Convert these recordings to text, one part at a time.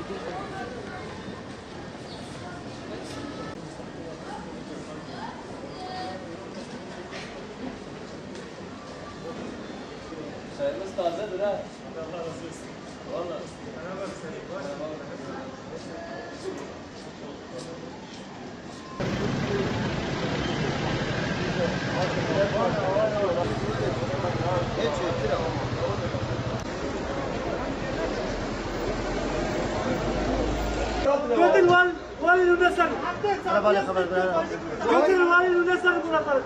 Çayımız tazedir ha. Allah razı olsun. Valla. Merhaba senin. قتل والد ونسل قتل والد ونسل bırakalım.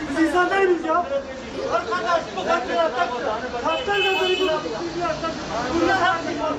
Biz insan değiliz ya. Arkadaş bu katil atak. Kaptan da böyle bir atak. Bunlar her şey var.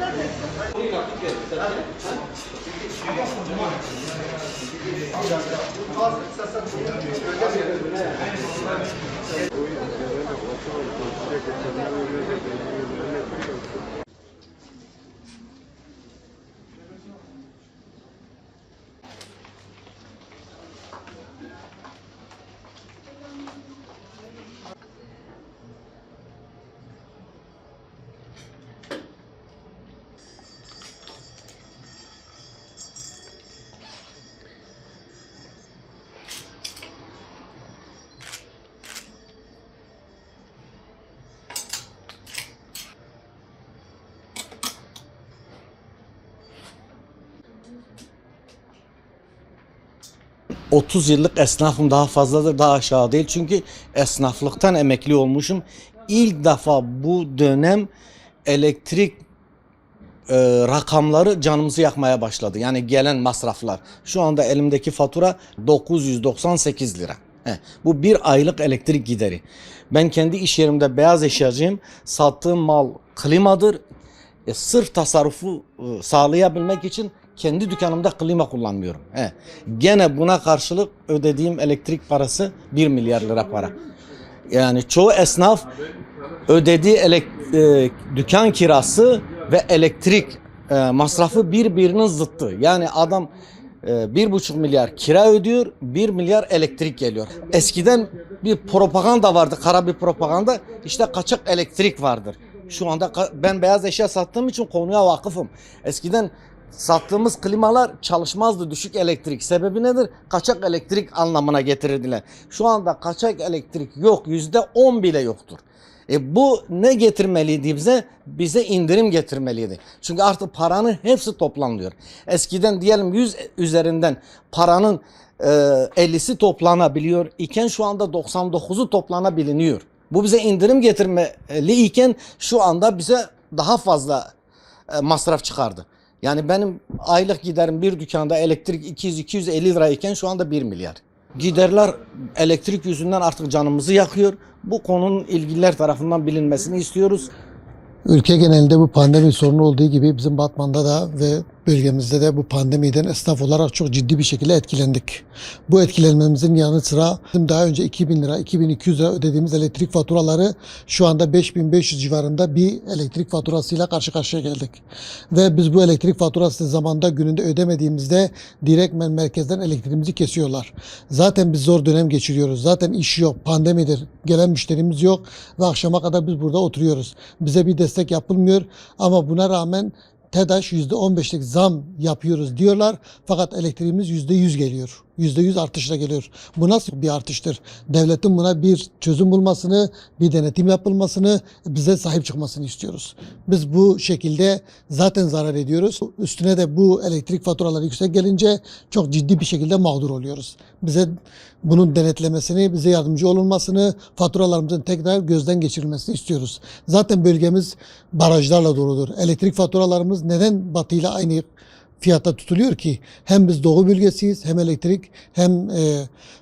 ...30 yıllık esnafım, daha fazladır, daha aşağı değil. Çünkü esnaflıktan emekli olmuşum. İlk defa bu dönem elektrik rakamları canımızı yakmaya başladı. Yani gelen masraflar. Şu anda elimdeki fatura 998 lira. Bu bir aylık elektrik gideri. Ben kendi iş yerimde beyaz eşyacıyım. Sattığım mal klimadır. Sırf tasarrufu sağlayabilmek için kendi dükkanımda klima kullanmıyorum. Gene buna karşılık ödediğim elektrik parası 1 milyar lira para. Yani çoğu esnaf ödediği dükkan kirası ve elektrik masrafı birbirinin zıttı. Yani adam 1,5 milyar kira ödüyor, 1 milyar elektrik geliyor. Eskiden bir propaganda vardı, kara bir propaganda. İşte kaçak elektrik vardır. Şu anda ben beyaz eşya sattığım için konuya vakıfım. Eskiden sattığımız klimalar çalışmazdı, düşük elektrik. Sebebi nedir? Kaçak elektrik anlamına getirirdiler. Şu anda kaçak elektrik yok, %10 bile yoktur. Bu ne getirmeliydi bize? Bize indirim getirmeliydi. Çünkü artık paranın hepsi toplanıyor. Eskiden diyelim 100 üzerinden paranın 50'si toplanabiliyor iken şu anda 99'u toplanabiliyor. Bu bize indirim getirmeli iken şu anda bize daha fazla masraf çıkardı. Yani benim aylık giderim bir dükkanda elektrik 200-250 lirayken şu anda 1 milyar. Giderler elektrik yüzünden artık canımızı yakıyor. Bu konunun ilgililer tarafından bilinmesini istiyoruz. Ülke genelinde bu pandemi sorunu olduğu gibi bizim Batman'da da ve bölgemizde de bu pandemiden esnaf olarak çok ciddi bir şekilde etkilendik. Bu etkilenmemizin yanı sıra bizim daha önce 2000 lira, 2200 lira ödediğimiz elektrik faturaları şu anda 5500 civarında bir elektrik faturasıyla karşı karşıya geldik. Ve biz bu elektrik faturası zamanında gününde ödemediğimizde direktmen merkezden elektriğimizi kesiyorlar. Zaten biz zor dönem geçiriyoruz. Zaten iş yok, pandemidir, gelen müşterimiz yok ve akşama kadar biz burada oturuyoruz. Bize bir destek yapılmıyor ama buna rağmen TEDAŞ %15'lik zam yapıyoruz diyorlar fakat elektriğimiz %100 geliyor. %100 artışla geliyor. Bu nasıl bir artıştır? Devletin buna bir çözüm bulmasını, bir denetim yapılmasını, bize sahip çıkmasını istiyoruz. Biz bu şekilde zaten zarar ediyoruz. Üstüne de bu elektrik faturaları yüksek gelince çok ciddi bir şekilde mağdur oluyoruz. Bize bunun denetlemesini, bize yardımcı olunmasını, faturalarımızın tekrar gözden geçirilmesini istiyoruz. Zaten bölgemiz barajlarla doludur. Elektrik faturalarımız neden Batı ile aynı fiyata tutuluyor ki? Hem biz doğu bölgesiyiz, hem elektrik hem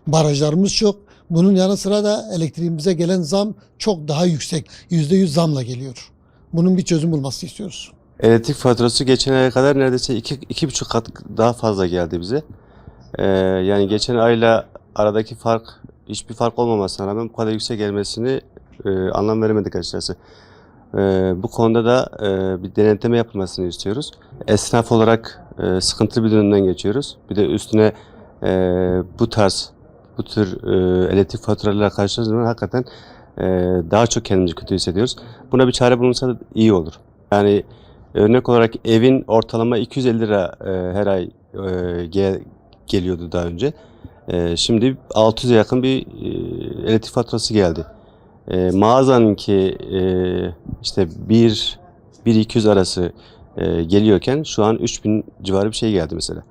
barajlarımız çok. Bunun yanı sıra da elektriğimize gelen zam çok daha yüksek. %100 zamla geliyor. Bunun bir çözüm bulmasını istiyoruz. Elektrik faturası geçen aya kadar neredeyse 2,5 kat daha fazla geldi bize. Yani geçen ayla aradaki fark, hiçbir fark olmamasına rağmen bu kadar yüksek gelmesini anlam veremedik açıkçası. Bu konuda da bir denetleme yapılmasını istiyoruz. Esnaf olarak sıkıntılı bir dönemden geçiyoruz. Bir de üstüne bu tür elektrik faturalarıyla karşılaştığımız zaman hakikaten daha çok kendimizi kötü hissediyoruz. Buna bir çare bulunsa da iyi olur. Yani Örnek olarak evin ortalama 250 lira her ay geliyordu daha önce. Şimdi 600'e yakın bir elektrik faturası geldi. Mağazanınki işte 1-200 arası geliyorken şu an 3000 civarı bir şey geldi mesela.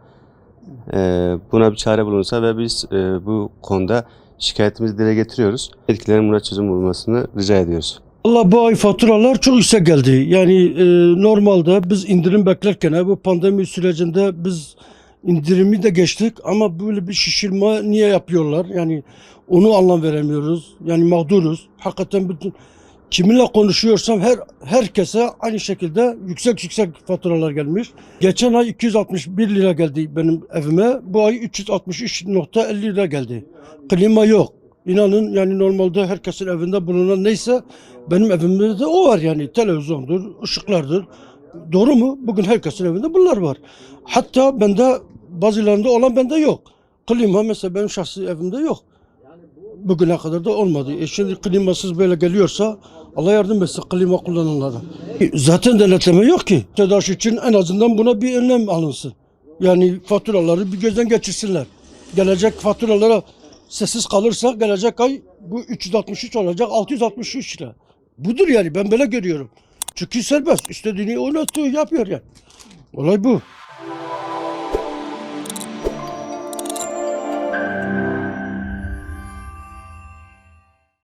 Buna bir çare bulunsa ve biz bu konuda şikayetimizi dile getiriyoruz. Etkilerin buna çözüm bulmasını rica ediyoruz. Valla bu ay faturalar çok yüksek geldi. Yani normalde biz indirim beklerken bu pandemi sürecinde biz indirimi de geçtik ama böyle bir şişirme niye yapıyorlar? Yani onu anlam veremiyoruz. Yani mağduruz. Hakikaten bütün kiminle konuşuyorsam herkese aynı şekilde yüksek faturalar gelmiş. Geçen ay 261 lira geldi benim evime. Bu ay 363.50 lira geldi. Klima yok. İnanın yani normalde herkesin evinde bulunan neyse benim evimde de o var yani. Televizyondur, ışıklardır. Doğru mu? Bugün herkesin evinde bunlar var. Hatta bende bazılarında olan bende yok. Klima mesela benim şahsi evimde yok. Bugüne kadar da olmadı. Şimdi klimasız böyle geliyorsa Allah yardım etsin klima kullananlara. Zaten denetleme yok ki. TEDAŞ için en azından buna bir önlem alınsın. Yani faturaları bir gözden geçirsinler. Gelecek faturalara sessiz kalırsa gelecek ay bu 363 olacak 663 lira. Budur yani ben böyle görüyorum. Çünkü serbest. İstediğini oynatıyor yapıyor yani. Olay bu.